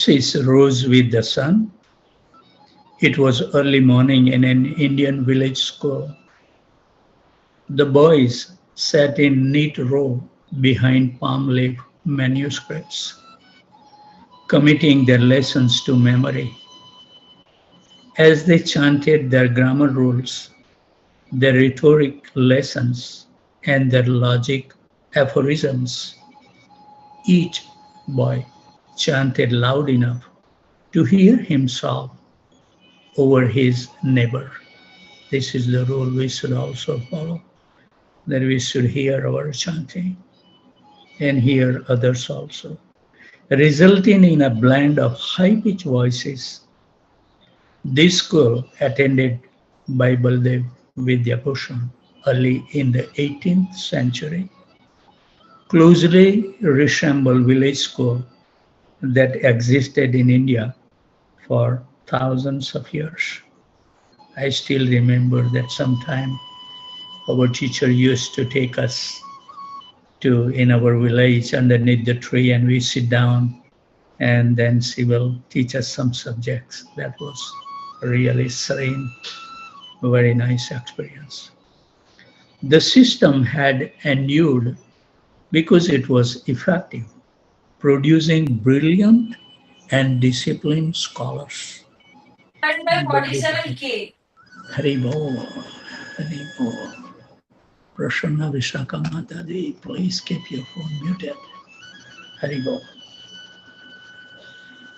Sis rose with the sun. It was early morning in an Indian village school. The boys sat in neat row behind palm leaf manuscripts, committing their lessons to memory. As they chanted their grammar rules, their rhetoric lessons, and their logic aphorisms, each boy chanted loud enough to hear himself over his neighbor. This is the rule we should also follow, that we should hear our chanting and hear others also, resulting in a blend of high-pitched voices. This school, attended by Baldev Vidyabhushan early in the 18th century, closely resembled village school that existed in India for thousands of years. I still remember that sometime our teacher used to take us to in our village underneath the tree, and we sit down, and then she will teach us some subjects. That was really serene, very nice experience. The system had endured because it was effective, producing brilliant and disciplined scholars. Under 47K. Haribo, Haribo. Prasanna Vishaka Mataji, please keep your phone muted. Haribo.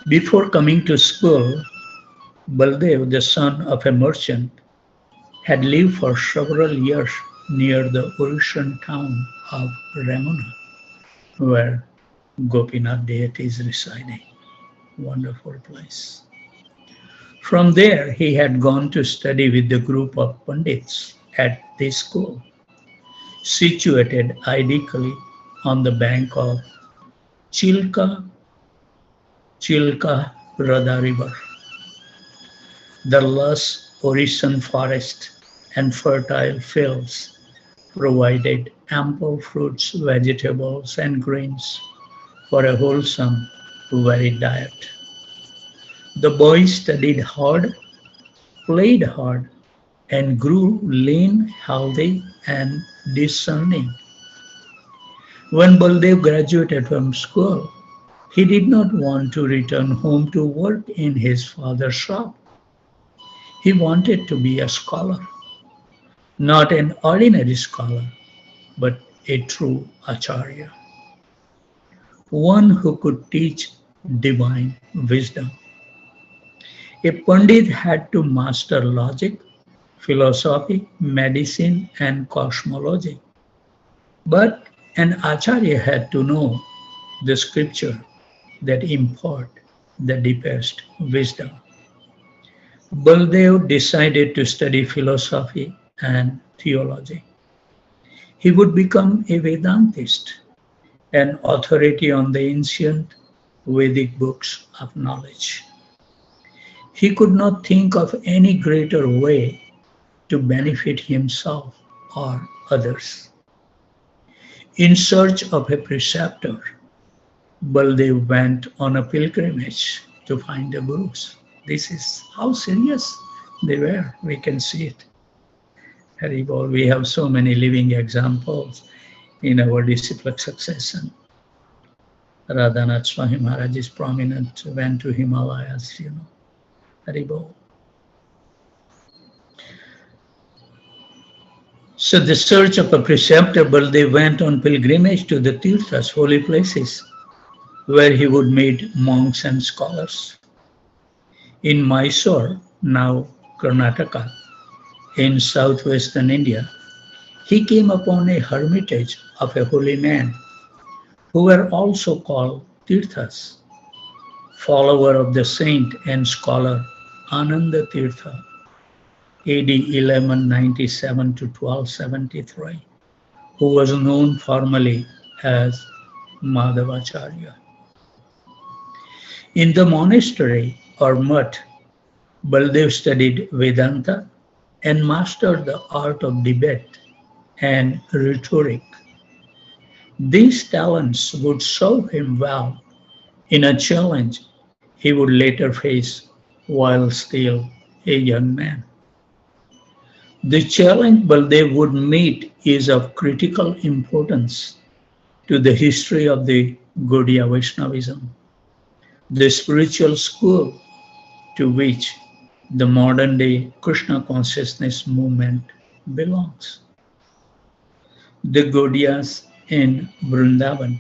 Before coming to school, Baldev, the son of a merchant, had lived for several years near the Orishan town of Ramuna, where Gopinath deity is residing. Wonderful place. From there, he had gone to study with the group of Pandits at this school, situated ideally on the bank of Chilka Chilka Radha River. The lush Orishan forest and fertile fields provided ample fruits, vegetables, and grains for a wholesome, varied diet. The boys studied hard, played hard, and grew lean, healthy, and discerning. When Baldev graduated from school, he did not want to return home to work in his father's shop. He wanted to be a scholar, not an ordinary scholar, but a true acharya, one who could teach divine wisdom. A Pandit had to master logic, philosophy, medicine, and cosmology. But an Acharya had to know the scripture that impart the deepest wisdom. Baldev decided to study philosophy and theology. He would become a Vedantist, an authority on the ancient Vedic books of knowledge. He could not think of any greater way to benefit himself or others. In search of a preceptor, Baldev went on a pilgrimage to find the gurus. This is how serious they were. We can see it. Haribol, we have so many living examples in our disciplic succession. Radhanath Swami Maharaj is prominent, went to Himalayas, Haribol. So the search of a preceptor, Baldev went on pilgrimage to the Tirthas, holy places, where he would meet monks and scholars. In Mysore, now Karnataka, in southwestern India, he came upon a hermitage of a holy man who were also called Tirthas, follower of the saint and scholar Ananda Tirtha, AD 1197 to 1273, who was known formally as Madhavacharya. In the monastery or mutt, Baldev studied Vedanta and mastered the art of debate and rhetoric. These talents would serve him well in a challenge he would later face while still a young man. The challenge Baldev would meet is of critical importance to the history of the Gaudiya Vaishnavism, the spiritual school to which the modern day Krishna consciousness movement belongs. The Gaudiyas in Vrindavan.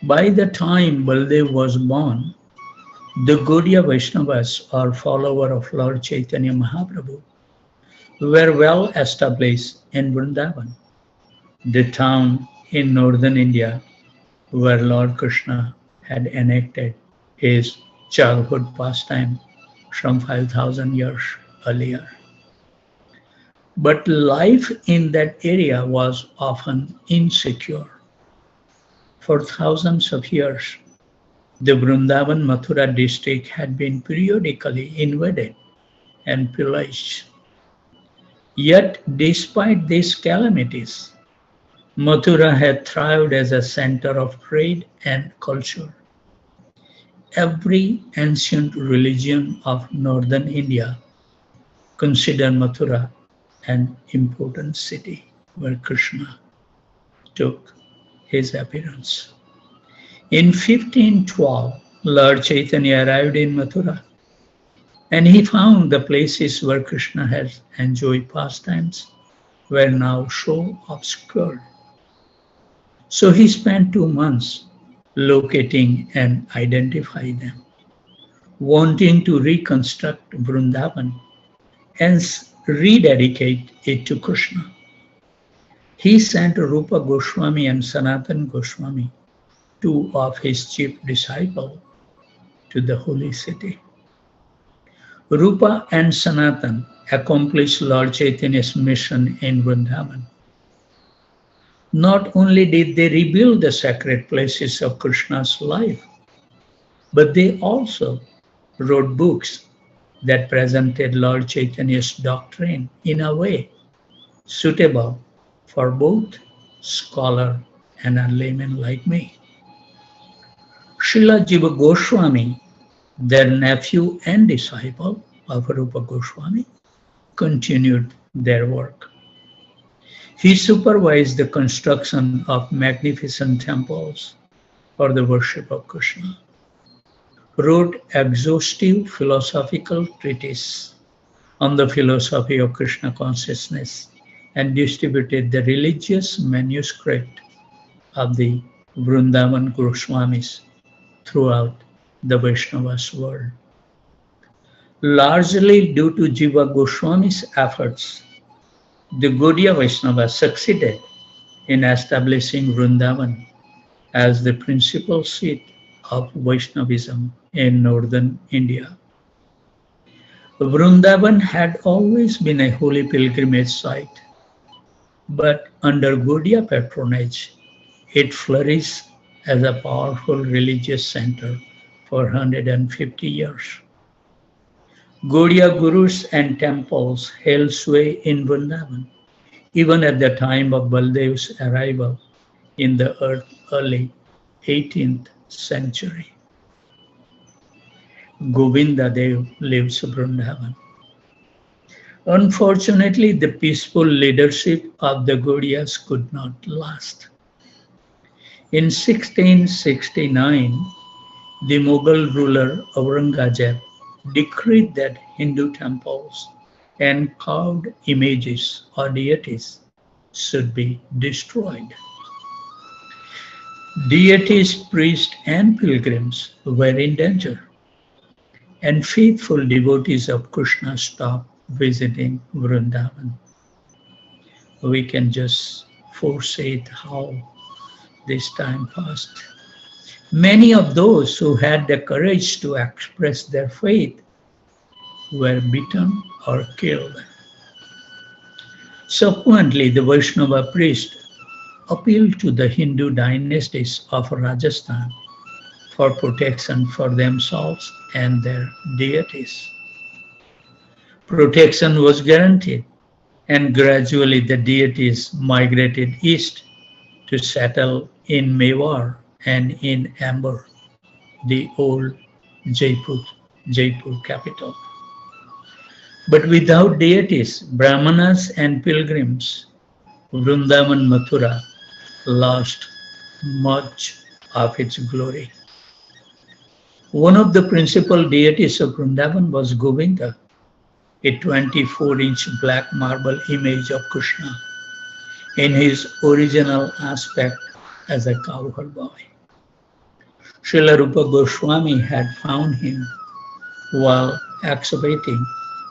By the time Baldev was born, the Gaudiya Vaishnavas, or follower of Lord Chaitanya Mahaprabhu, were well established in Vrindavan, the town in northern India where Lord Krishna had enacted his childhood pastime some 5,000 years earlier. But life in that area was often insecure. For thousands of years, the Vrindavan Mathura district had been periodically invaded and pillaged. Yet, despite these calamities, Mathura had thrived as a center of trade and culture. Every ancient religion of northern India considered Mathura an important city where Krishna took his appearance. In 1512, Lord Chaitanya arrived in Mathura and he found the places where Krishna had enjoyed pastimes were now so obscure. So he spent 2 months locating and identifying them, wanting to reconstruct Vrindavan and rededicate it to Krishna. He sent Rupa Goswami and Sanatan Goswami, two of his chief disciples, to the holy city. Rupa and Sanatan accomplished Lord Chaitanya's mission in Vrindavan. Not only did they rebuild the sacred places of Krishna's life, but they also wrote books that presented Lord Chaitanya's doctrine in a way suitable for both scholar and a layman like me. Srila Jiva Goswami, their nephew and disciple of Rupa Goswami, continued their work. He supervised the construction of magnificent temples for the worship of Krishna, wrote exhaustive philosophical treatises on the philosophy of Krishna consciousness, and distributed the religious manuscript of the Vrindavan Goswamis throughout the Vaishnavas world. Largely due to Jiva Goswami's efforts, the Gaudiya Vaishnavas succeeded in establishing Vrindavan as the principal seat of Vaishnavism in northern India. Vrindavan had always been a holy pilgrimage site, but under Gaudiya patronage, it flourished as a powerful religious center for 150 years. Gaudiya gurus and temples held sway in Vrindavan, even at the time of Baldev's arrival in the early 18th century. Govinda Dev lives Vrindavan. Unfortunately, the peaceful leadership of the Gaudiyas could not last. In 1669, the Mughal ruler Aurangzeb decreed that Hindu temples and carved images or deities should be destroyed. Deities, priests, and pilgrims were in danger, and faithful devotees of Krishna stopped visiting Vrindavan. We can just foresee how this time passed. Many of those who had the courage to express their faith were beaten or killed. Subsequently, the Vaishnava priest appealed to the Hindu dynasties of Rajasthan for protection for themselves and their deities. Protection was guaranteed, and gradually the deities migrated east to settle in Mewar and in Amber, the old Jaipur, Jaipur capital. But without deities, Brahmanas and pilgrims, Vrindavan Mathura lost much of its glory. One of the principal deities of Vrindavan was Govinda, a 24-inch black marble image of Krishna in his original aspect as a cowherd boy. Srila Rupa Goswami had found him while excavating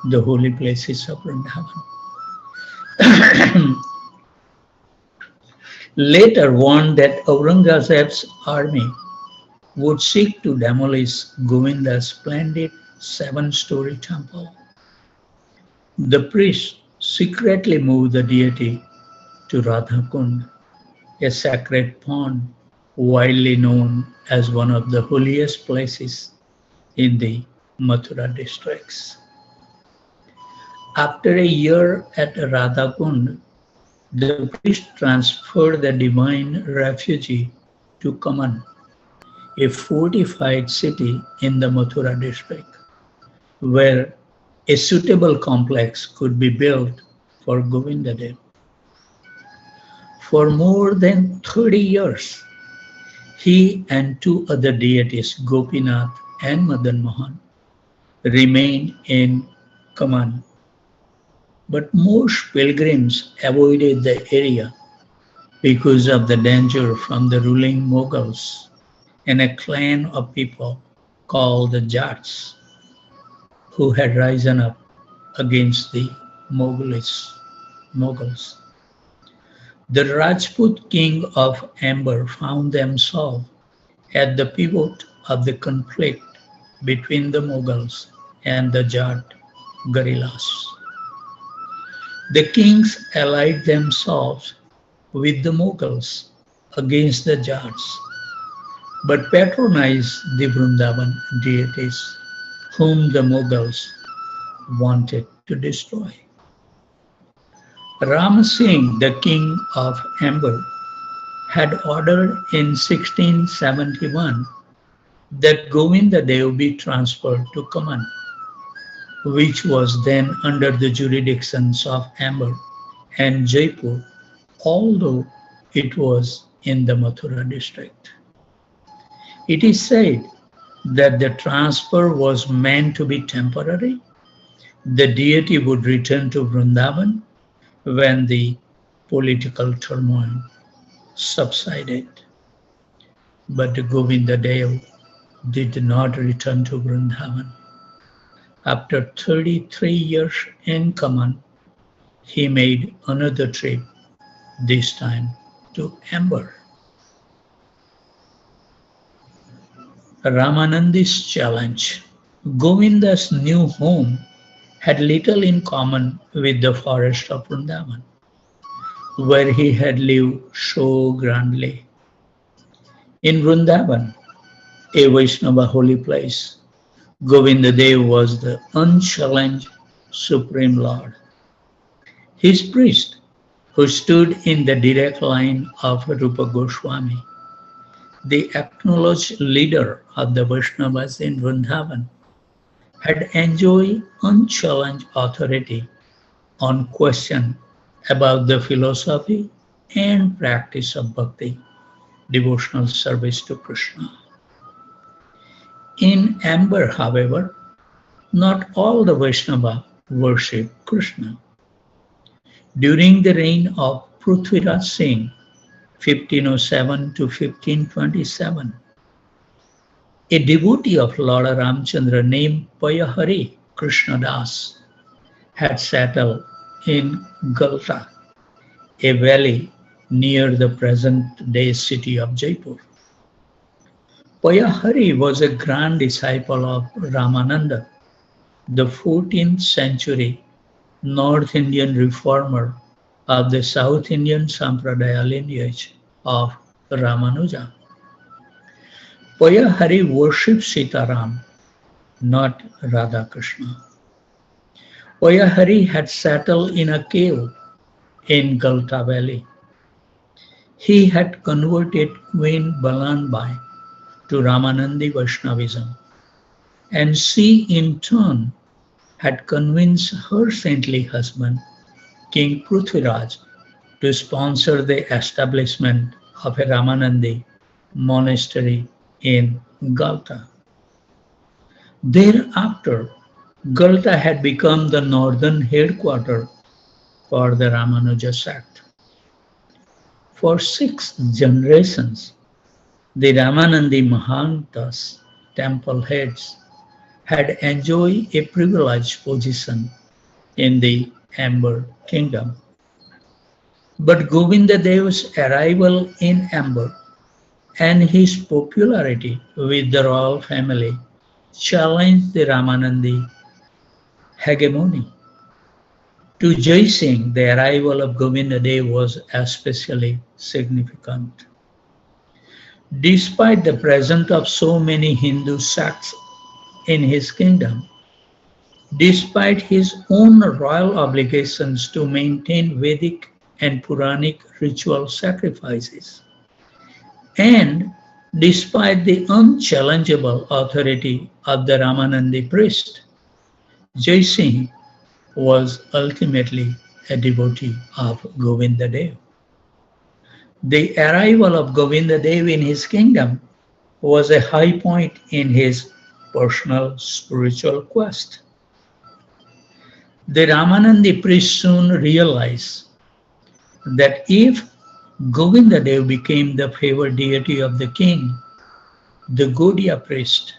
the holy places of Vrindavan. Later warned that Aurangzeb's army would seek to demolish Govinda's splendid seven-story temple. The priests secretly moved the deity to Radhakund, a sacred pond widely known as one of the holiest places in the Mathura districts. After a year at Radhakund, the priest transferred the divine refugee to Kaman, a fortified city in the Mathura district, where a suitable complex could be built for Govindadev. For more than 30 years, he and two other deities, Gopinath and Madan Mohan, remained in Kaman. But most pilgrims avoided the area because of the danger from the ruling Mughals and a clan of people called the Jats who had risen up against the Mughals. The Rajput king of Amber found themselves at the pivot of the conflict between the Mughals and the Jat guerrillas. The kings allied themselves with the Mughals against the Jats, but patronized the Vrindavan deities whom the Mughals wanted to destroy. Ram Singh, the king of Amber, had ordered in 1671 that Govinda Dev be transferred to Kaman, which was then under the jurisdictions of Amber and Jaipur, although it was in the Mathura district. It is said that the transfer was meant to be temporary. The deity would return to Vrindavan when the political turmoil subsided. But Govinda Dev did not return to Vrindavan. After 33 years in Kaman, he made another trip, this time to Amber. Ramanandi's challenge. Govinda's new home had little in common with the forest of Vrindavan, where he had lived so grandly. In Vrindavan, a Vaishnava holy place, Govinda Dev was the unchallenged Supreme Lord. His priest, who stood in the direct line of Rupa Goswami, the acknowledged leader of the Vaishnavas in Vrindavan, had enjoyed unchallenged authority on questions about the philosophy and practice of bhakti, devotional service to Krishna. In Amber, however, not all the Vaishnava worship Krishna. During the reign of Prithviraj Singh, 1507 to 1527, a devotee of Lord Ramchandra named Payahari Krishnadas had settled in Galta, a valley near the present-day city of Jaipur. Payahari was a grand disciple of Ramananda, the 14th century North Indian reformer of the South Indian Sampradaya lineage of Ramanuja. Payahari worshipped Sitaram, not Radha Krishna. Payahari had settled in a cave in Galta Valley. He had converted Queen Balanbai to Ramanandi Vaishnavism and she in turn had convinced her saintly husband, King Prithviraj, to sponsor the establishment of a Ramanandi monastery in Galta. Thereafter, Galta had become the northern headquarters for the Ramanuja sect. For 6 generations, the Ramanandi Mahantas, temple heads, had enjoyed a privileged position in the Amber kingdom. But Govindadev's arrival in Amber and his popularity with the royal family challenged the Ramanandi hegemony. To Jai Singh, the arrival of Govindadev was especially significant. Despite the presence of so many Hindu sects in his kingdom, despite his own royal obligations to maintain Vedic and Puranic ritual sacrifices, and despite the unchallengeable authority of the Ramanandi priest, Jai Singh was ultimately a devotee of Govindadev. The arrival of Govindadev in his kingdom was a high point in his personal spiritual quest. The Ramanandi priest soon realized that if Govindadev became the favored deity of the king, the Gaudiya priest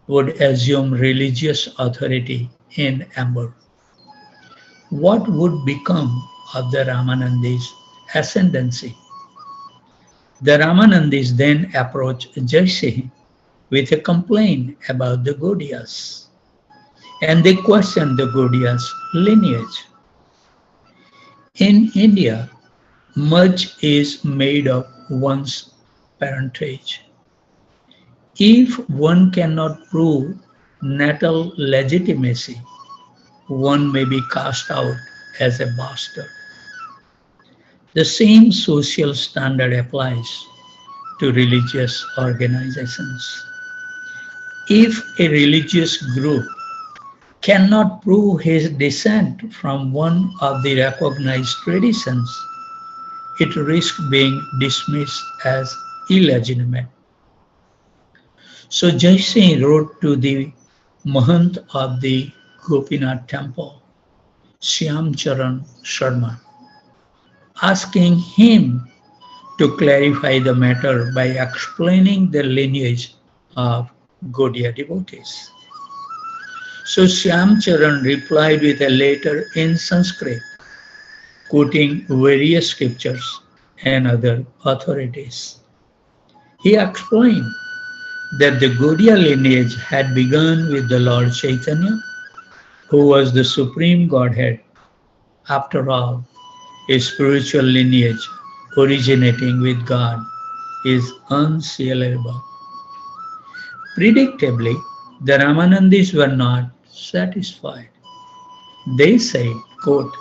would assume religious authority in Amber. What would become of the Ramanandi's ascendancy? The Ramanandis then approached Jai Singh with a complaint about the Gaudiyas, and they questioned the Gaudiyas' lineage. In India, much is made of one's parentage. If one cannot prove natal legitimacy, one may be cast out as a bastard. The same social standard applies to religious organizations. If a religious group cannot prove his descent from one of the recognized traditions, it risks being dismissed as illegitimate. So Jai Singh wrote to the Mahant of the Gopinath temple, Shyam Charan Sharma, asking him to clarify the matter by explaining the lineage of Gaudiya devotees. So Shyam Charan replied with a letter in Sanskrit, quoting various scriptures and other authorities. He explained that the Gaudiya lineage had begun with the Lord Chaitanya, who was the supreme Godhead. After all, a spiritual lineage originating with God is unsealable. Predictably, the Ramanandis were not satisfied. They said, quote,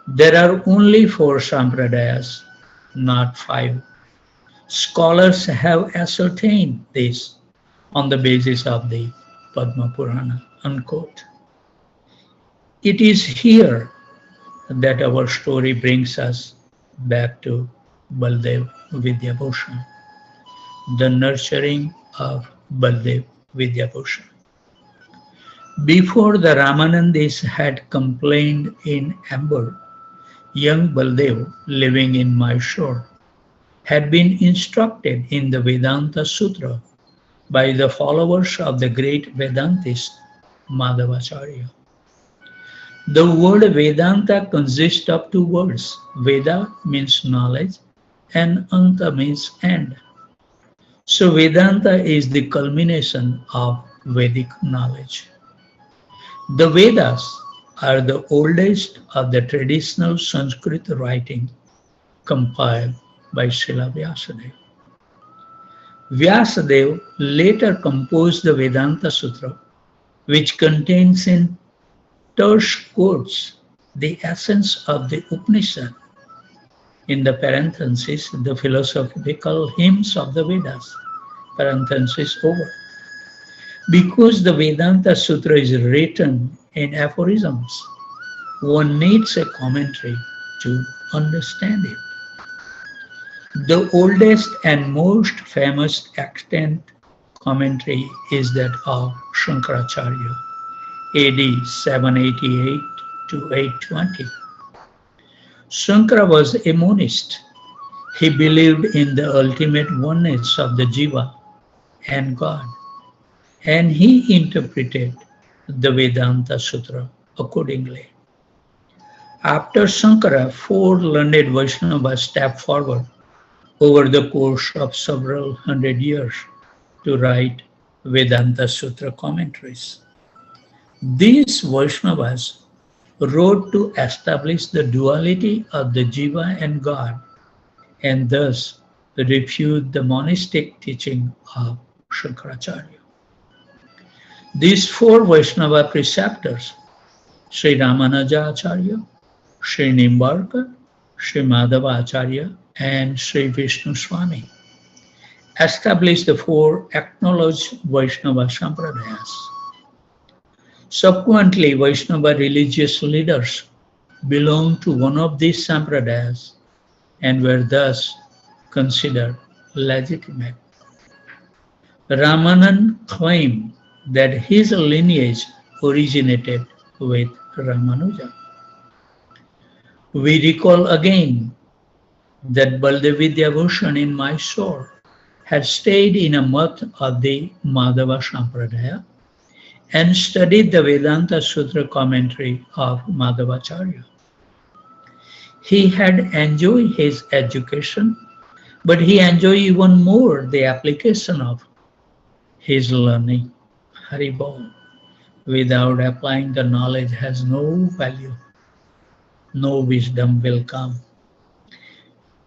"There are only 4 sampradayas, not 5. Scholars have ascertained this on the basis of the Padma Purana." Unquote. It is here that our story brings us back to Baldev Vidyabhushan, the nurturing of Baldev Vidyabhushan. Before the Ramanandis had complained in Amber, young Baldev, living in Mysore, had been instructed in the Vedanta Sutra by the followers of the great Vedantist Madhavacharya. The word Vedanta consists of 2 words. Veda means knowledge and Anta means end. So Vedanta is the culmination of Vedic knowledge. The Vedas are the oldest of the traditional Sanskrit writing compiled by Srila Vyasadeva. Vyasadeva later composed the Vedanta Sutra, which contains in terse quotes the essence of the Upanishad. In the parenthesis, the philosophical hymns of the Vedas, parenthesis over. Because the Vedanta Sutra is written in aphorisms, one needs a commentary to understand it. The oldest and most famous extant commentary is that of Shankaracharya, AD 788 to 820. Shankara was a monist. He believed in the ultimate oneness of the Jiva and God, and he interpreted the Vedanta Sutra accordingly. After Shankara, four learned Vaishnavas stepped forward over the course of several hundred years to write Vedanta Sutra commentaries. These Vaishnavas wrote to establish the duality of the Jiva and God and thus refute the monastic teaching of Shankaracharya. These four Vaishnava preceptors, Sri Ramanuja Acharya, Sri Nimbarkar, Sri Madhava Acharya, and Sri Vishnu Swami, established the four acknowledged Vaishnava Sampradayas. Subsequently, Vaishnava religious leaders belonged to one of these Sampradayas and were thus considered legitimate. Ramanand claimed that his lineage originated with Ramanuja. We recall again that Baldevidya Bhushan in Mysore had stayed in a mutt of the Madhava Sampradaya and studied the Vedanta Sutra commentary of Madhavacharya. He had enjoyed his education, but he enjoyed even more the application of his learning. Haribol. Without applying the knowledge has no value. No wisdom will come.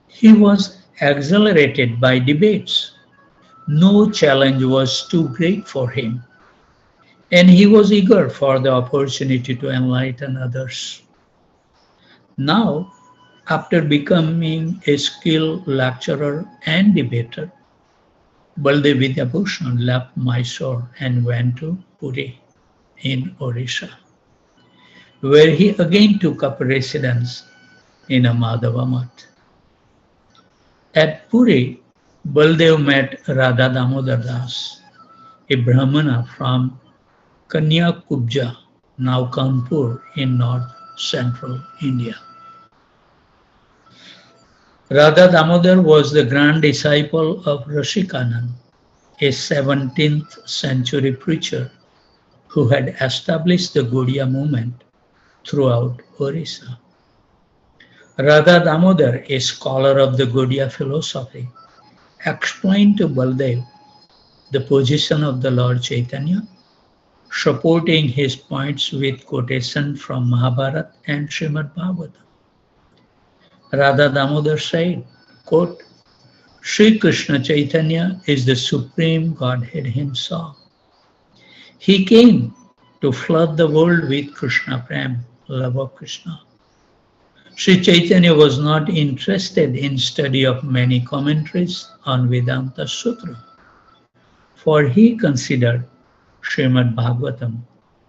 He was exhilarated by debates. No challenge was too great for him, and he was eager for the opportunity to enlighten others. Now, after becoming a skilled lecturer and debater, Baldev Vidyabhushan left Mysore and went to Puri in Orissa, where he again took up residence in a Madhava Math. At Puri, Baldev met Radha Damodar Das, a Brahmana from Kanyakubja, now Kanpur in north central India. Radha Damodar was the grand disciple of Rashikanand, a 17th century preacher who had established the Gaudiya movement throughout Orissa. Radha Damodar, a scholar of the Gaudiya philosophy, explained to Baldev the position of the Lord Chaitanya, supporting his points with quotation from Mahabharata and Srimad Bhagavatam. Radha Damodar said, quote, Sri Krishna Chaitanya is the Supreme Godhead Himself. He came to flood the world with Krishna Prem, love of Krishna. Sri Chaitanya was not interested in study of many commentaries on Vedanta Sutra, for he considered Srimad Bhagavatam,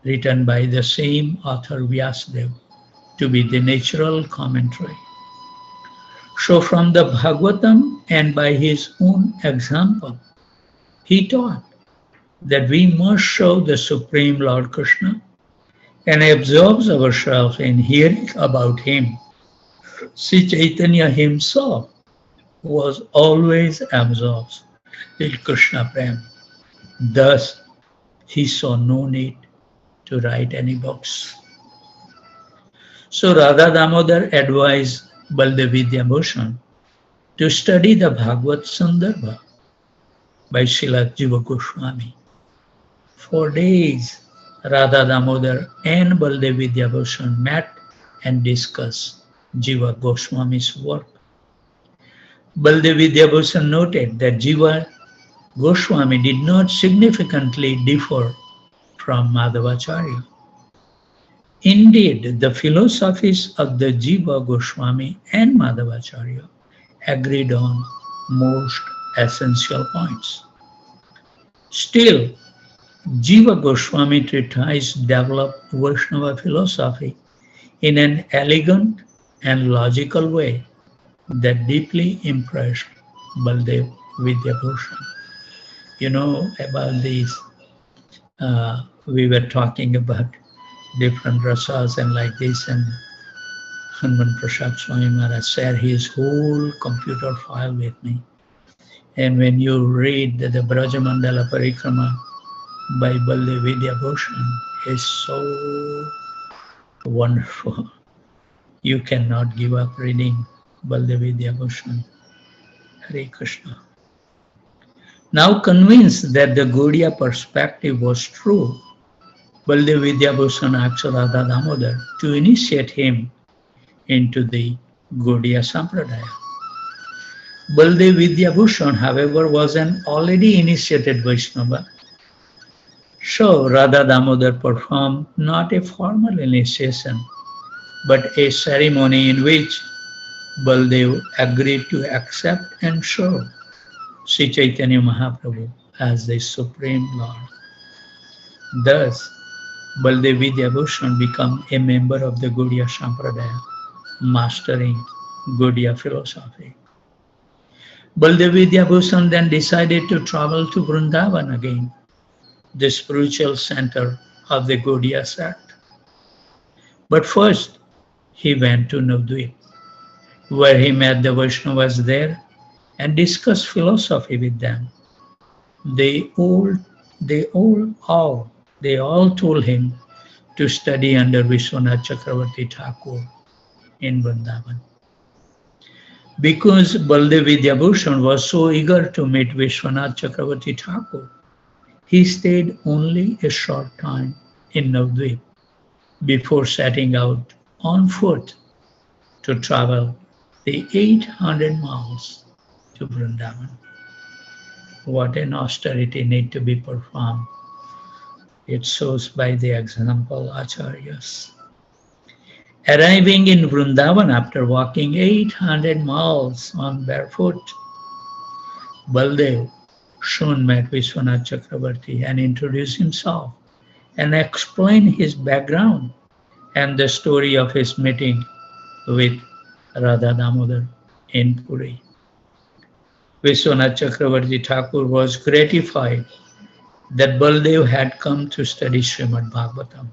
written by the same author Vyasadeva, to be the natural commentary. So from the Bhagavatam and by his own example, he taught that we must show the Supreme Lord Krishna and absorb ourselves in hearing about him. Sri Chaitanya himself was always absorbed in Krishna Prem. Thus, he saw no need to write any books. So Radha Damodar advised Baldevidya Bhushan to study the Bhagavad Sandarbha by Srila Jiva Goswami. For days, Radha Damodar and Baldevidya Bhushan met and discussed Jiva Goswami's work. Baldevidya Bhushan noted that Jiva Goswami did not significantly differ from Madhavacharya. Indeed, the philosophies of the Jiva Goswami and Madhavacharya agreed on most essential points. Still, Jiva Goswami treatise developed Vaishnava philosophy in an elegant and logical way that deeply impressed Baldev Vidyabhushan. You know about these, we were talking about different rasas and like this, and Hanuman Prasad Swami Maharaj shared his whole computer file with me. And when you read the Brajamandala Parikrama by Baldev Vidyabhushan, is so wonderful. You cannot give up reading Baldev Vidyabhushan. Hare Krishna. Now convinced that the Gaudiya perspective was true, Baldev Vidyabhushan asked Radha Damodar to initiate him into the Gaudiya Sampradaya. Baldev Vidyabhushan, however, was an already initiated Vaishnava. So Radha Damodar performed not a formal initiation, but a ceremony in which Baldev agreed to accept and serve Sri Chaitanya Mahaprabhu as the Supreme Lord. Thus, Baldev Vidyabhushan became a member of the Gaudiya Sampradaya, mastering Gaudiya philosophy. Baldev Vidyabhushan then decided to travel to Vrindavan again, the spiritual center of the Gaudiya sect. But first, he went to Navadvip, where he met the Vaishnavas there and discussed philosophy with them. They all, they all told him to study under Vishwanath Chakravarti Thakur in Vrindavan. Because Baldev Vidyabhushan was so eager to meet Vishwanath Chakravarti Thakur, he stayed only a short time in Navadvip before setting out on foot to travel the 800 miles to Vrindavan. What an austerity need to be performed. It shows by the example Acharyas. Arriving in Vrindavan after walking 800 miles on barefoot, Baldev soon met Vishwanath Chakravarti and introduced himself and explained his background and the story of his meeting with Radha Damodar in Puri. Vishwanath Chakravarti Thakur was gratified that Baldev had come to study Srimad Bhagavatam,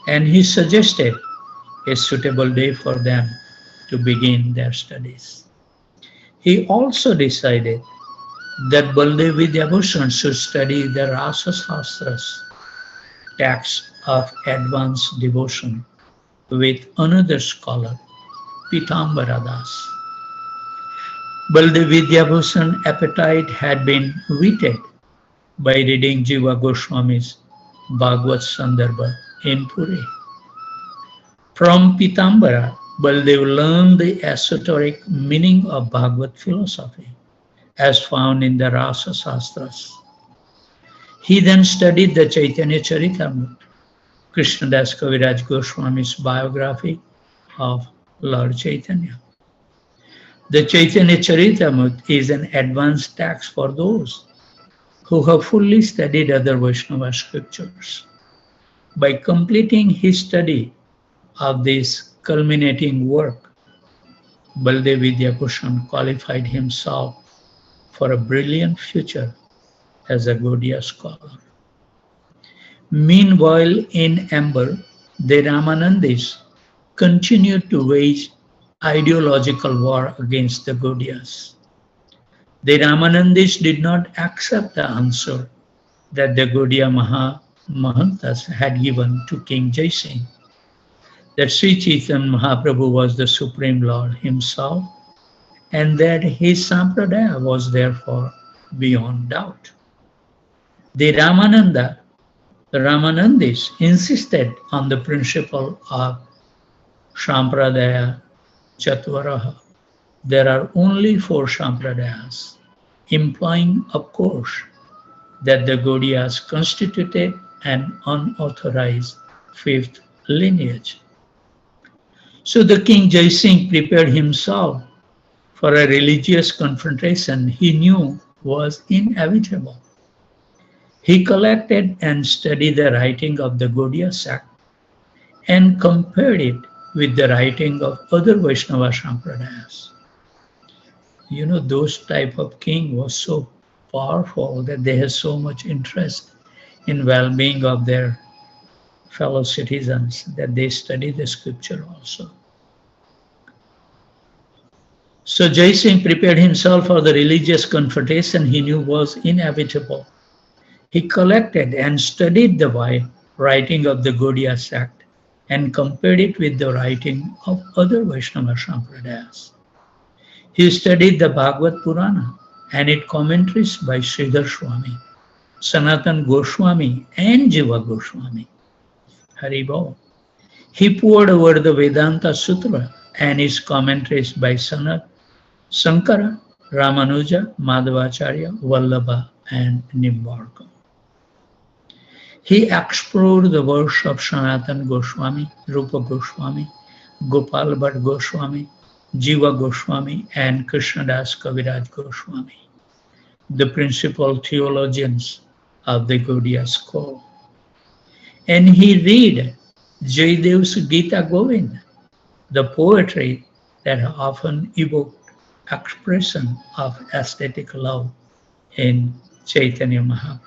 and he suggested a suitable day for them to begin their studies. He also decided that Baldev Vidyabhushan should study the Rasa Shastras, texts of advanced devotion, with another scholar, Pitambara Das. Baldev Vidyabhushan's appetite had been whetted by reading Jiva Goswami's Bhagavad Sandarbha in Puri. From Pitambara, Baldev learned the esoteric meaning of Bhagavad philosophy as found in the Rasa Shastras. He then studied the Chaitanya Charitamrita, Krishnadas Kaviraj Goswami's biography of Lord Chaitanya. The Chaitanya Charitamrita is an advanced text for those who have fully studied other Vaishnava scriptures. By completing his study of this culminating work, Baldev Vidyabhushan qualified himself for a brilliant future as a Gaudiya scholar. Meanwhile, in Amber, the Ramanandis continued to wage ideological war against the Gaudiyas. The Ramanandis did not accept the answer that the Gaudiya Mahantas had given to King Jai Singh, that Sri Chaitanya Mahaprabhu was the Supreme Lord himself, and that his Sampradaya was therefore beyond doubt. The Ramanandis insisted on the principle of Sampradaya Chatvaraha. There are only 4 Sampradayas, implying, of course, that the Gaudiyas constituted an unauthorized 5th lineage. So the King Jai Singh prepared himself for a religious confrontation he knew was inevitable. He collected and studied the writing of the Gaudiya sect and compared it with the writing of other Vaishnava Sampradayas. Those type of king was so powerful that they had so much interest in well-being of their fellow citizens that they study the scripture also. So Jai Singh prepared himself for the religious confrontation he knew was inevitable. He collected and studied the writing of the Gaudiya sect and compared it with the writing of other Vaishnava Sampradayas. He studied the Bhagavad Purana and its commentaries by Sridhar Swami, Sanatan Goswami, and Jiva Goswami. Haribol. He pored over the Vedanta Sutra and its commentaries by Sanat, Sankara, Ramanuja, Madhvacharya, Vallabha, and Nimbarka. He explored the works of Sanatan Goswami, Rupa Goswami, Gopal Bhatt Goswami, Jiva Goswami, and Krishnadas Kaviraj Goswami, the principal theologians of the Gaudiya school. And he read Jaydev's Gita Govind, the poetry that often evoked expression of aesthetic love in Chaitanya Mahaprabhu.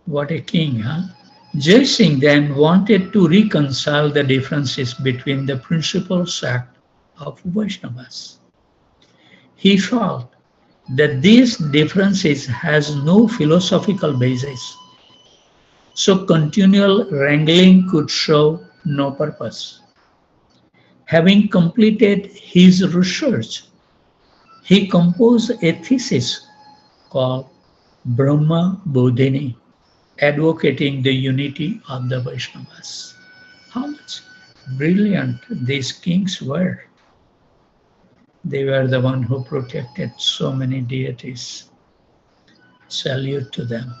What a king, huh? Jai Singh then wanted to reconcile the differences between the principal sect of Vaishnavas. He felt that these differences has no philosophical basis, so continual wrangling could serve no purpose. Having completed his research, he composed a thesis called Brahma Bodhini, advocating the unity of the Vaishnavas. How much brilliant these kings were. They were the one who protected so many deities. Salute to them.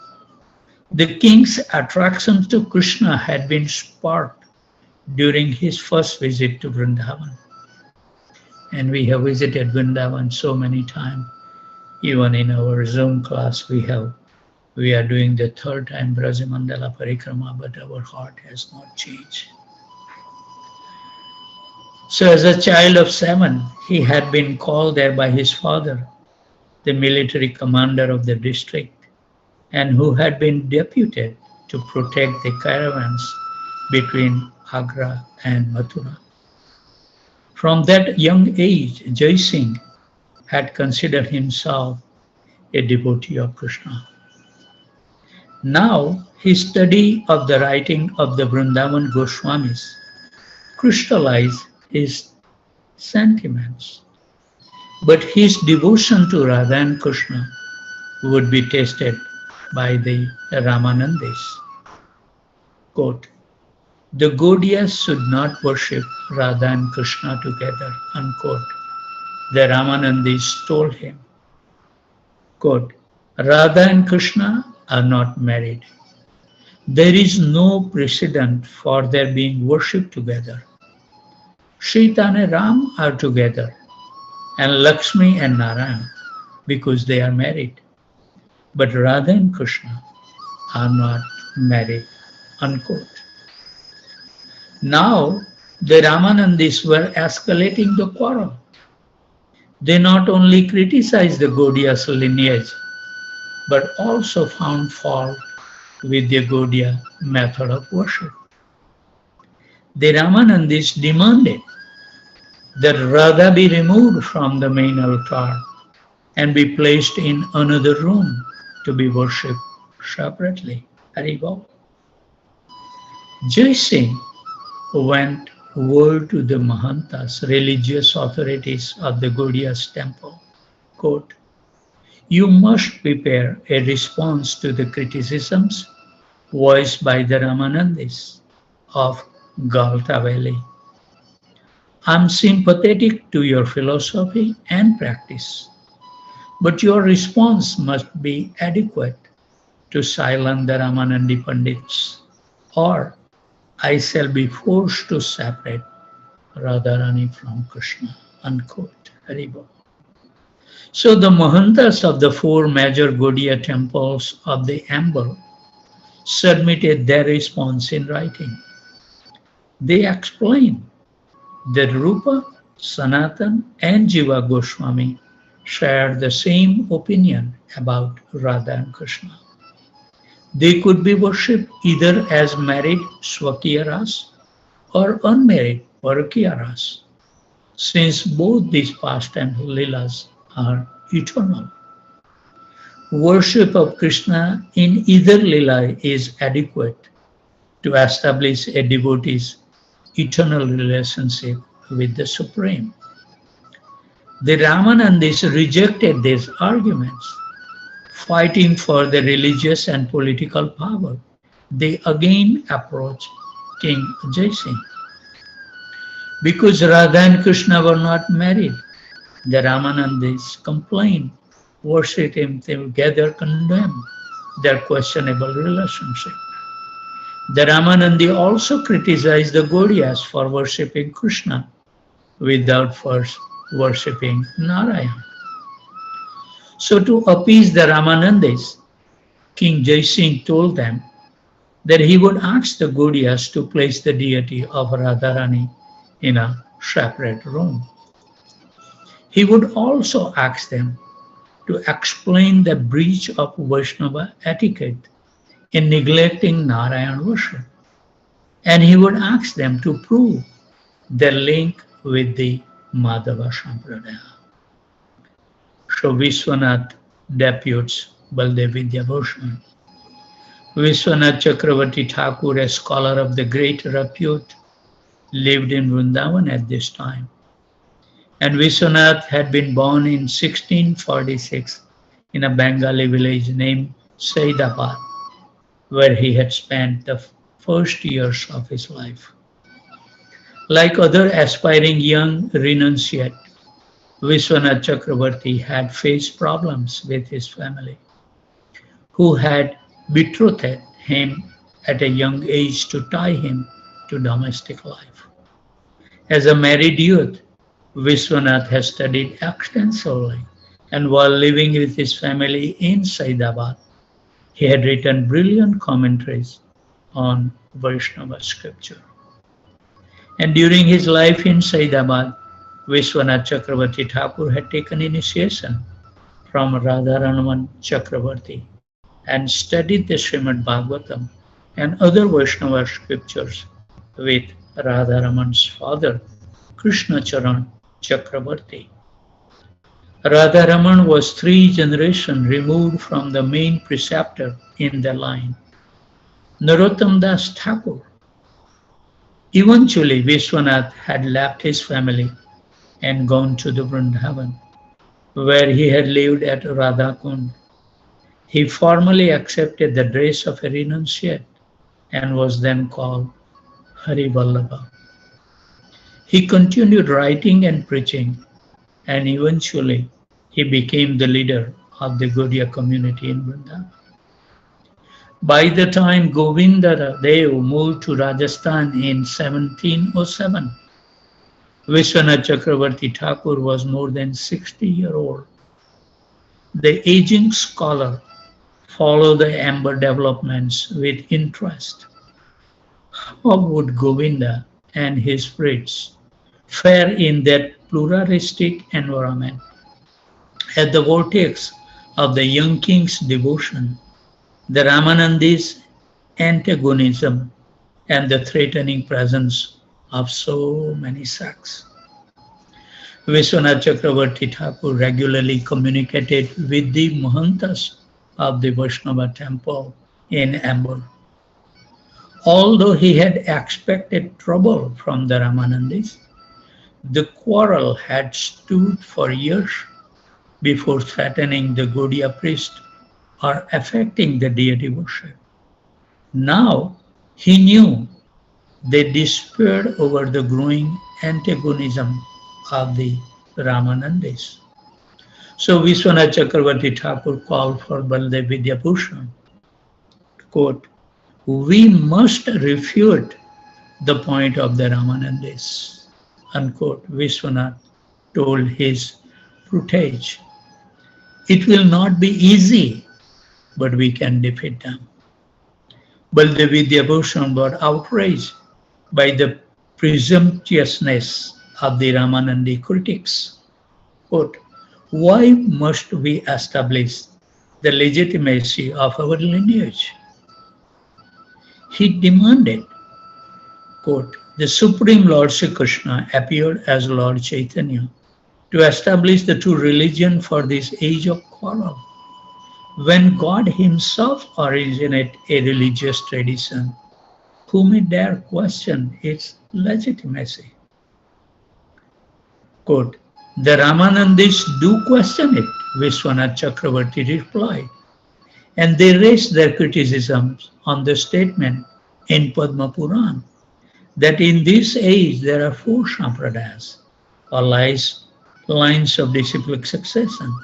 The king's attraction to Krishna had been sparked during his first visit to Vrindavan. And we have visited Vrindavan so many times. Even in our Zoom class, we are doing the third time Brajamandala Parikrama, but our heart has not changed. So as a child of 7, he had been called there by his father, the military commander of the district, and who had been deputed to protect the caravans between Agra and Mathura. From that young age, Jai Singh had considered himself a devotee of Krishna. Now, his study of the writing of the Vrindavan Goswamis crystallized his sentiments. But his devotion to Radha and Krishna would be tested by the Ramanandis. Quote, the Gaudiyas should not worship Radha and Krishna together, unquote. The Ramanandis told him, quote, Radha and Krishna are not married. There is no precedent for their being worshipped together. Sita and Ram are together, and Lakshmi and Narayan, because they are married. But Radha and Krishna are not married, unquote. Now, the Ramanandis were escalating the quarrel. They not only criticized the Gaudiya's lineage, but also found fault with the Gaudiya method of worship. The Ramanandis demanded that Radha be removed from the main altar and be placed in another room to be worshipped separately. Haribol. Jai Singh went word to the Mahantas, religious authorities of the Gaudiya's temple. Quote, you must prepare a response to the criticisms voiced by the Ramanandis of Galta Valley. I'm sympathetic to your philosophy and practice, but your response must be adequate to silence the Ramanandi Pandits, or I shall be forced to separate Radharani from Krishna, unquote. Haribol. So the Mahantas of the four major Gaudiya temples of the Amber submitted their response in writing. They explained that Rupa, Sanatan, and Jiva Goswami shared the same opinion about Radha and Krishna. They could be worshipped either as married Swakiyaras or unmarried Parakiyaras, since both these pastime Leelas are eternal. Worship of Krishna in either Leela is adequate to establish a devotee's eternal relationship with the Supreme. The Ramanandis rejected these arguments, fighting for the religious and political power. They again approached King Jaisingh. Because Radha and Krishna were not married, the Ramanandis complained, worshipped him together, condemned their questionable relationship. The Ramanandi also criticized the Gaudiyas for worshipping Krishna without first worshipping Narayan. So to appease the Ramanandis, King Jaisingh told them that he would ask the Gaudiyas to place the deity of Radharani in a separate room. He would also ask them to explain the breach of Vaishnava etiquette in neglecting Narayan worship. And he would ask them to prove their link with the Madhava Sampradaya. So Vishwanath deputes Baldev Vidyabhushan. Vishwanath Chakravarti Thakur, a scholar of the great repute, lived in Vrindavan at this time. And Vishwanath had been born in 1646 in a Bengali village named Saidabad, where he had spent the first years of his life. Like other aspiring young renunciate, Vishwanath Chakravarti had faced problems with his family, who had betrothed him at a young age to tie him to domestic life. As a married youth, Vishwanath has studied extensively, and while living with his family in Saidabad, he had written brilliant commentaries on Vaishnava scripture. And during his life in Saidabad, Vishwanath Chakravarti Thakur had taken initiation from Radharaman Chakravarti and studied the Srimad Bhagavatam and other Vaishnava scriptures with Radharaman's father, Krishna Charan Chakravarti. Radharaman was 3 generations removed from the main preceptor in the line, Narottam Das Thakur. Eventually, Vishwanath had left his family and gone to the Vrindavan, where he had lived at Radhakund. He formally accepted the dress of a renunciate and was then called Hari Vallabha. He continued writing and preaching, and eventually he became the leader of the Gaudiya community in Vrindavan. By the time Govinda Dev moved to Rajasthan in 1707, Vishwanath Chakravarti Thakur was more than 60-year-old. The aging scholar followed the Amber developments with interest. How would Govinda and his friends fare in that pluralistic environment? At the vortex of the young king's devotion, the Ramanandis' antagonism, and the threatening presence of so many sects. Vishwanath Chakravarti Thakur regularly communicated with the Mahantas of the Vaishnava temple in Amber. Although he had expected trouble from the Ramanandis, the quarrel had stood for years before threatening the Gaudiya priest or affecting the deity worship. Now he knew they despaired over the growing antagonism of the Ramanandis. So Vishwanath Chakravarti Thakur called for Baldev Vidyabhushan, quote, "We must refute the point of the Ramanandis," unquote, Vishwanath told his protege. It will not be easy, but we can defeat them. Baldev Vidyabhushan were outraged by the presumptuousness of the Ramanandi critics. Quote, why must we establish the legitimacy of our lineage? He demanded, quote, the Supreme Lord Sri Krishna appeared as Lord Chaitanya to establish the true religion for this age of quarrel. When God Himself originated a religious tradition, who may dare question its legitimacy? Quote, the Ramanandis do question it, Vishwanath Chakravarti replied, and they raised their criticisms on the statement in Padma Puran that in this age there are four sampradayas, or lines of disciplic succession.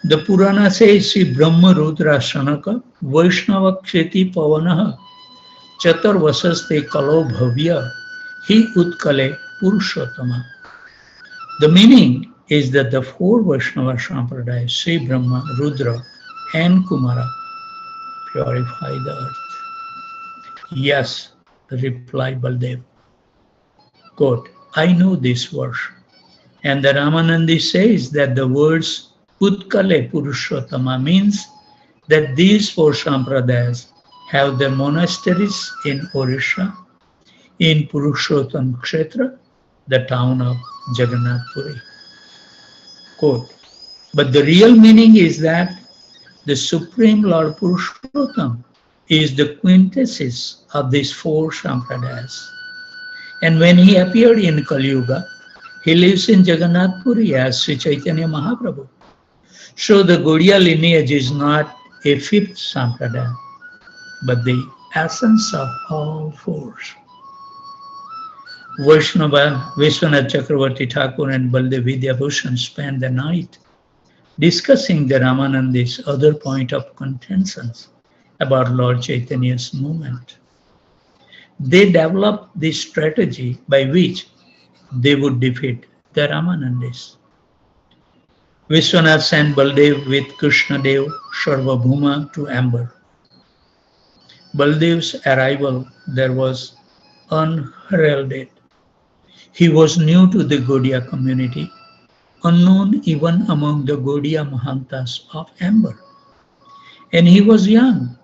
The Purana says, Sri Brahma Rudra Shanaka Vaishnava Ksheti Pavanaha Chatur Vasaste Kalo Bhavya Hi Utkale Purushottama. The meaning is that the four Vaishnava Sampradayas, Sri Brahma, Rudra, and Kumara, purify the earth. Yes, replied Baldev. Quote, I know this verse. And the Ramanandi says that the words Utkale Purushottama means that these four Sampradayas have their monasteries in Orissa, in Purushottam Kshetra, the town of Jagannath Puri. Quote, but the real meaning is that the Supreme Lord Purushottam is the quintessence of these four Sampradayas. And when He appeared in Kali Yuga, He lives in Jagannath Puri as Sri Chaitanya Mahaprabhu. So the Gaudiya lineage is not a fifth Sampradaya, but the essence of all four. Vaishnava, Vishwanath Chakravarti Thakur and Baldev Vidyabhushan spent the night discussing the Ramanandi's other point of contentions about Lord Chaitanya's movement. They developed this strategy by which they would defeat the Ramanandis. Vishwanath sent Baldev with Krishna Dev Sarvabhuma to Amber. Baldev's arrival there was unheralded. He was new to the Gaudiya community, unknown even among the Gaudiya Mahantas of Amber. And he was young.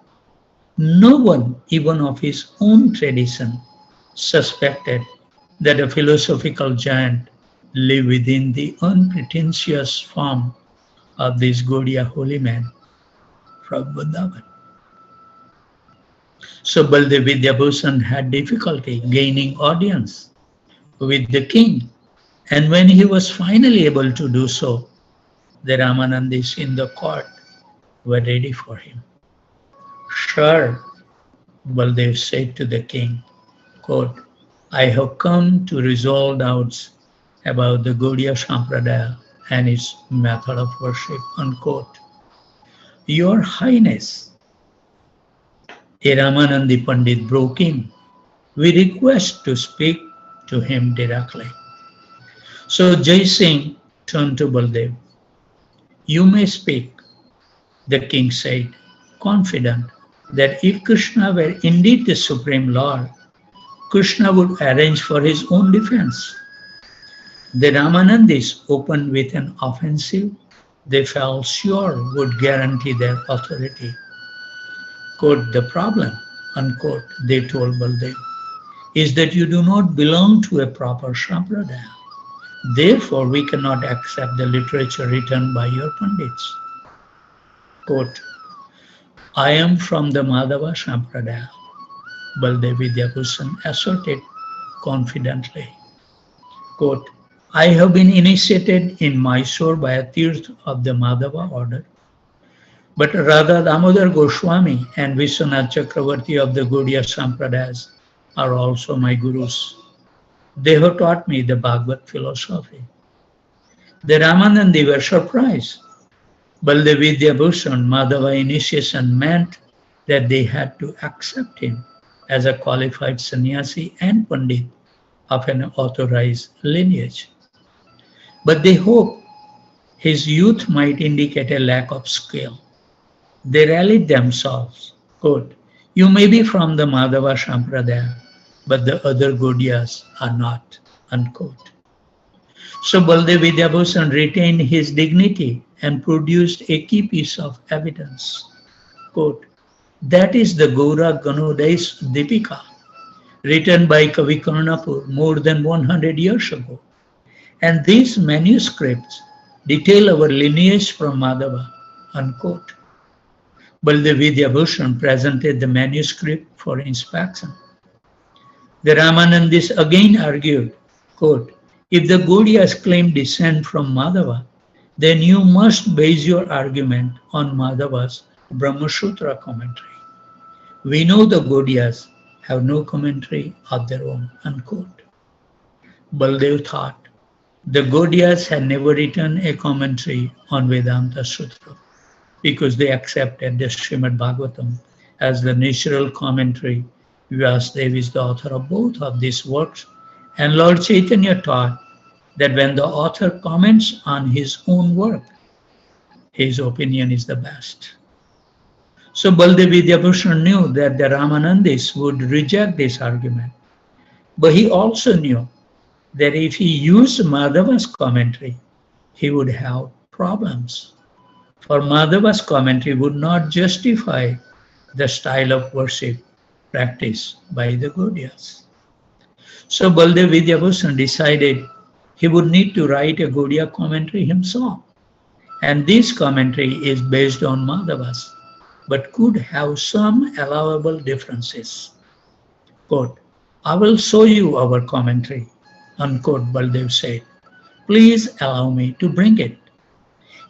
No one, even of his own tradition, suspected that a philosophical giant lived within the unpretentious form of this Gaudiya holy man from Vrindavan. So Baldev Vidyabhushan had difficulty gaining audience with the king. And when he was finally able to do so, the Ramanandis in the court were ready for him. Sir, Baldev said to the king, quote, I have come to resolve doubts about the Gaudiya Sampradaya and its method of worship, unquote. Your Highness, a Ramanandi Pandit broke in. We request to speak to him directly. So Jai Singh turned to Baldev. You may speak, the king said, confident that if Krishna were indeed the Supreme Lord, Krishna would arrange for his own defense. The Ramanandis opened with an offensive they felt sure would guarantee their authority. Quote, the problem, unquote, they told Baldev, is that you do not belong to a proper Sampradaya. Therefore, we cannot accept the literature written by your Pandits. Quote, I am from the Madhava Sampradaya, Baldev Vidyabhushan asserted confidently. Quote, I have been initiated in Mysore by a Tirth of the Madhava order, but Radha Damodar Goswami and Vishwanath Chakravarti of the Gaudiya Sampradayas are also my gurus. They have taught me the Bhagavad philosophy. The Ramanandi were surprised. Baldev Vidyabhushan Madhava initiation meant that they had to accept him as a qualified sannyasi and pandit of an authorized lineage. But they hoped His youth might indicate a lack of skill. They rallied themselves. Quote, you may be from the Madhava Sampradaya, but the other Gaudias are not. Unquote. So Baldev Vidyabhushan retained his dignity and produced a key piece of evidence. Quote, that is the Gaura Ganodais Dipika, written by Kavi Karnapur more than 100 years ago. And these manuscripts detail our lineage from Madhava. Unquote. Baldev Vidyabhushan presented the manuscript for inspection. The Ramanandis again argued, quote, if the Gaudiyas claim descent from Madhava, then you must base your argument on Madhava's Brahmasutra commentary. We know the Gaudiyas have no commentary of their own, unquote. Baldev thought the Gaudiyas had never written a commentary on Vedanta Sutra because they accepted the Srimad Bhagavatam as the natural commentary. Vyasadeva is the author of both of these works, and Lord Chaitanya taught that when the author comments on his own work, his opinion is the best. So Baldev Vidyabhushan knew that the Ramanandis would reject this argument, but he also knew that if he used Madhava's commentary, he would have problems. For Madhava's commentary would not justify the style of worship practiced by the Gaudiyas. So Baldev Vidyabhushan decided he would need to write a Gaudiya commentary himself. And this commentary is based on Madhava's, but could have some allowable differences. Quote, I will show you our commentary, unquote, Baldev said. Please allow me to bring it.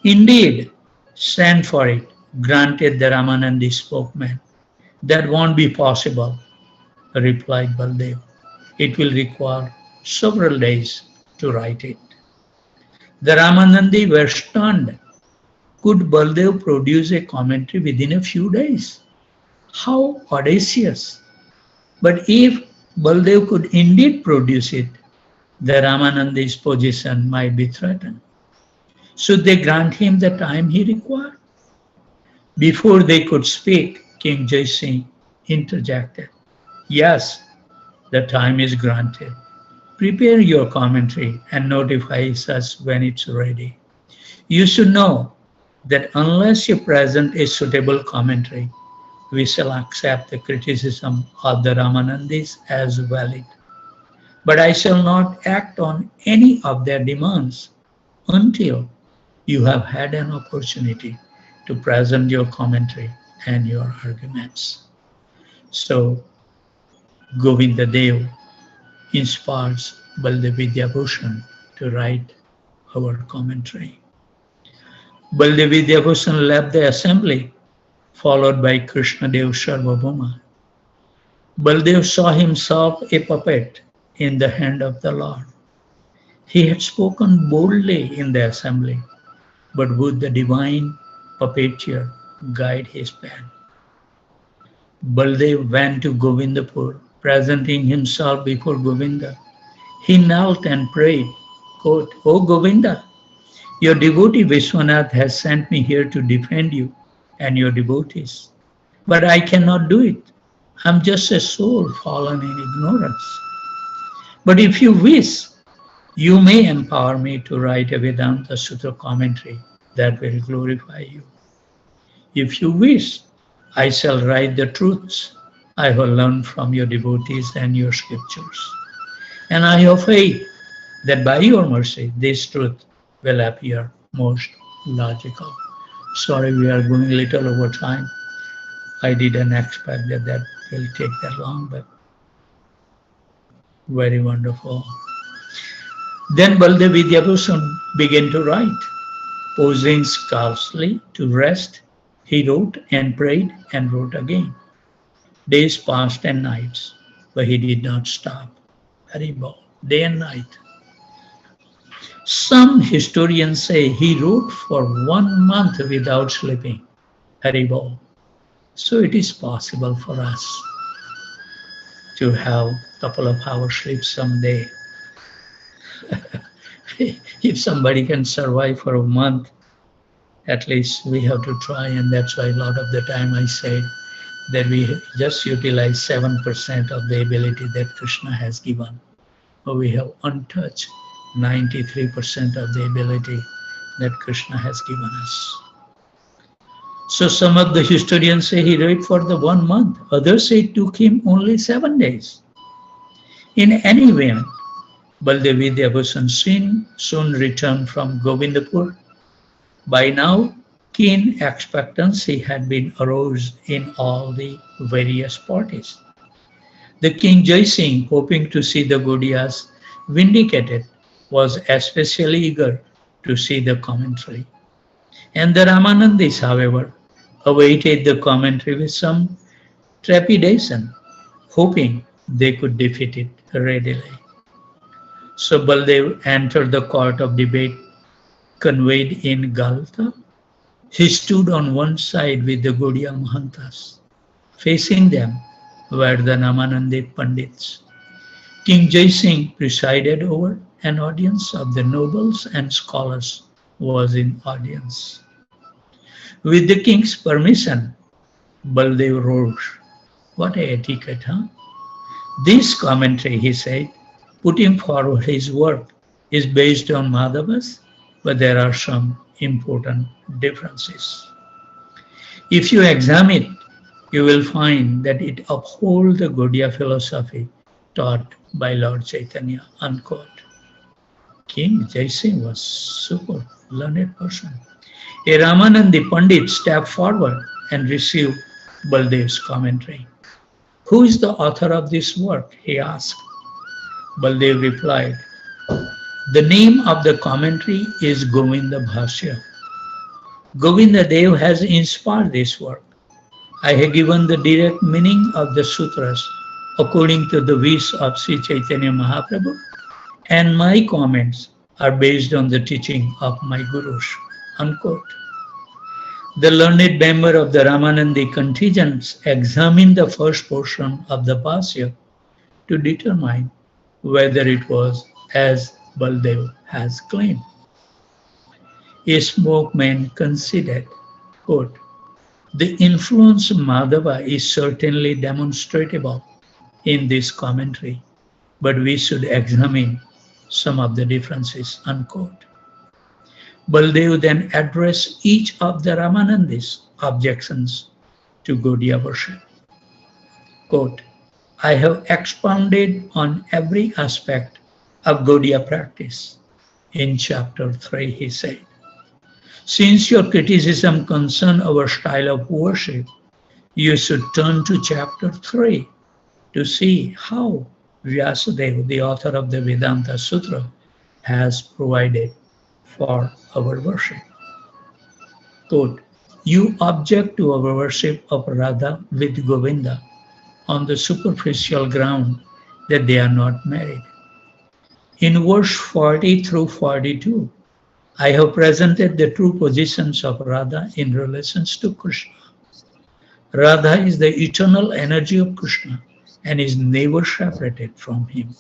Indeed, stand for it, granted the Ramanandi spokesman. That won't be possible, replied Baldev. It will require several days to write it. The Ramanandi were stunned. Could Baldev produce a commentary within a few days? How audacious! But if Baldev could indeed produce it, the Ramanandi's position might be threatened. Should they grant him the time he required? Before they could speak, King Jai Singh interjected. Yes, the time is granted. Prepare your commentary and notify us when it's ready. You should know that unless you present a suitable commentary, we shall accept the criticism of the Ramanandis as valid. But I shall not act on any of their demands until you have had an opportunity to present your commentary and your arguments. So, Govinda Dev inspires Baldev Vidyabhushan to write our commentary. Baldev Vidyabhushan left the assembly, followed by Krishnadev Sarvabhauma. Baldev saw himself a puppet in the hand of the Lord. He had spoken boldly in the assembly, but would the divine puppeteer guide his pen? Baldev went to Govindapur, presenting himself before Govinda. He knelt and prayed, quote, O Govinda, your devotee Vishwanath has sent me here to defend you and your devotees. But I cannot do it. I'm just a soul fallen in ignorance. But if you wish, you may empower me to write a Vedanta Sutra commentary that will glorify you. If you wish, I shall write the truths I have learned from your devotees and your scriptures. And I have faith that by your mercy, this truth will appear most logical. Sorry, we are going a little over time. I didn't expect that will take that long, but very wonderful. Then Baldev Vidyabhushan began to write. Pausing scarcely to rest, he wrote and prayed and wrote again. Days passed and nights, but he did not stop. Haribol, day and night. Some historians say he wrote for 1 month without sleeping. Haribol. So it is possible for us to have a couple of hours sleep someday. If somebody can survive for a month, at least we have to try. And that's why a lot of the time I say that we just utilize 7% of the ability that Krishna has given. But we have untouched 93% of the ability that Krishna has given us. So some of the historians say he wrote for the 1 month. Others say it took him only 7 days. In any event, Baldev Vidyabhushan soon returned from Govindapur. By now, keen expectancy had been aroused in all the various parties. The King Jai Singh, hoping to see the Gaudias vindicated, was especially eager to see the commentary. And the Ramanandis, however, awaited the commentary with some trepidation, hoping they could defeat it readily. So Baldev entered the court of debate conveyed in Galta. He stood on one side with the Gaudiya Mahantas. Facing them were the Ramanandit Pandits. King Jai Singh presided over an audience of the nobles and scholars was in audience. With the king's permission, Baldev rose. What a etiquette, huh? This commentary, he said, putting forward his work, is based on Madhavas, but there are some important differences. If you examine it, you will find that it upholds the Gaudiya philosophy taught by Lord Chaitanya, unquote. King Jai Singh was super learned person. A Ramanandi Pandit stepped forward and received Baldev's commentary. Who is the author of this work? He asked. Baldev replied, the name of the commentary is Govinda Bhashya. Govinda Dev has inspired this work. I have given the direct meaning of the sutras according to the wish of Sri Chaitanya Mahaprabhu, and my comments are based on the teaching of my gurus, unquote. The learned member of the Ramanandi contingents examined the first portion of the Bhashya to determine whether it was as Baldev has claimed. A smokeman considered, quote, the influence of Madhava is certainly demonstrable in this commentary, but we should examine some of the differences, unquote. Baldev then addressed each of the Ramanandis' objections to Gaudiya worship. Quote, I have expounded on every aspect of Gaudiya practice. In chapter 3, he said, since your criticism concerns our style of worship, you should turn to chapter 3 to see how Vyasadeva, the author of the Vedanta Sutra, has provided for our worship. Quote, you object to our worship of Radha with Govinda on the superficial ground that they are not married. In verse 40 through 42, I have presented the true positions of Radha in relations to Krishna. Radha is the eternal energy of Krishna and is never separated from him.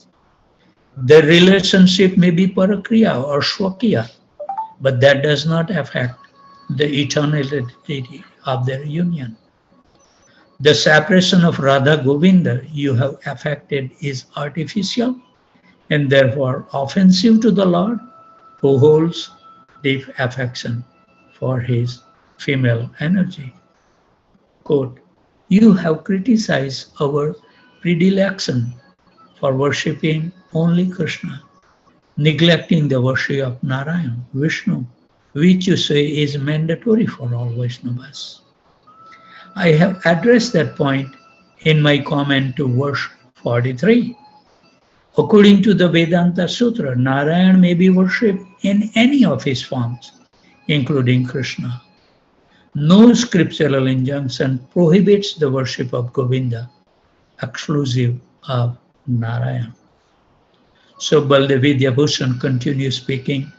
The relationship may be parakriya or swakya, but that does not affect the eternality of their union. The separation of Radha Govinda you have affected is artificial and therefore offensive to the Lord, who holds deep affection for his female energy. Quote, you have criticized our predilection for worshipping only Krishna, neglecting the worship of Narayan, Vishnu, which you say is mandatory for all Vaishnavas. I have addressed that point in my comment to verse 43. According to the Vedanta Sutra, Narayan may be worshipped in any of his forms, including Krishna. No scriptural injunction prohibits the worship of Govinda, exclusive of Narayan. So Baldev Vidyabhushan continues speaking,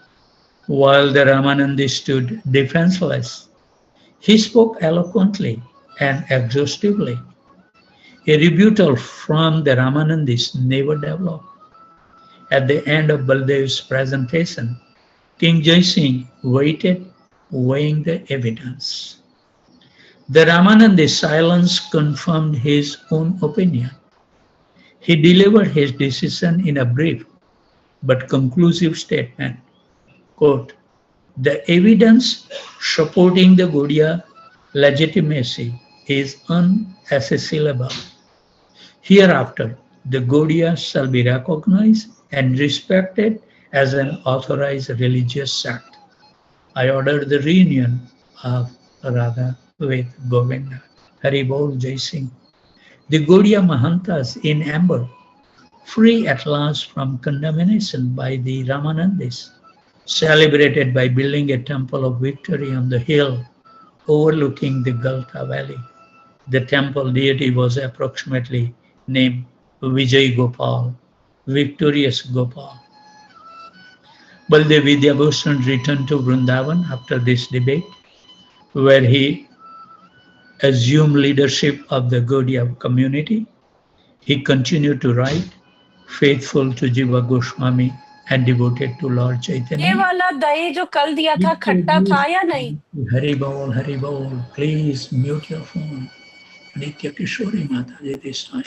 while the Ramanandi stood defenseless. He spoke eloquently and exhaustively. A rebuttal from the Ramanandis never developed. At the end of Baldev's presentation, King Jai Singh waited, weighing the evidence. The Ramanandi's silence confirmed his own opinion. He delivered his decision in a brief but conclusive statement. Quote, the evidence supporting the Gaudiya legitimacy is unassailable. Hereafter, the Gaudiya shall be recognized and respected as an authorized religious sect. I order the reunion of Radha with Govinda. Hari Bol Jai Singh. The Gaudiya Mahantas in amber, free at last from condemnation by the Ramanandis, celebrated by building a temple of victory on the hill overlooking the Galta Valley. The temple deity was approximately named Vijay Gopal, victorious Gopal. Baldev Vidyabhushan returned to Vrindavan after this debate, where he assumed leadership of the Gaudiya community. He continued to write, faithful to Jiva Goswami and devoted to Lord ये Chaitanya. वाला दही जो कल दिया था खट्टा था या नहीं? Hari Bol, please mute your phone. Nitya Kishori Mataji this time.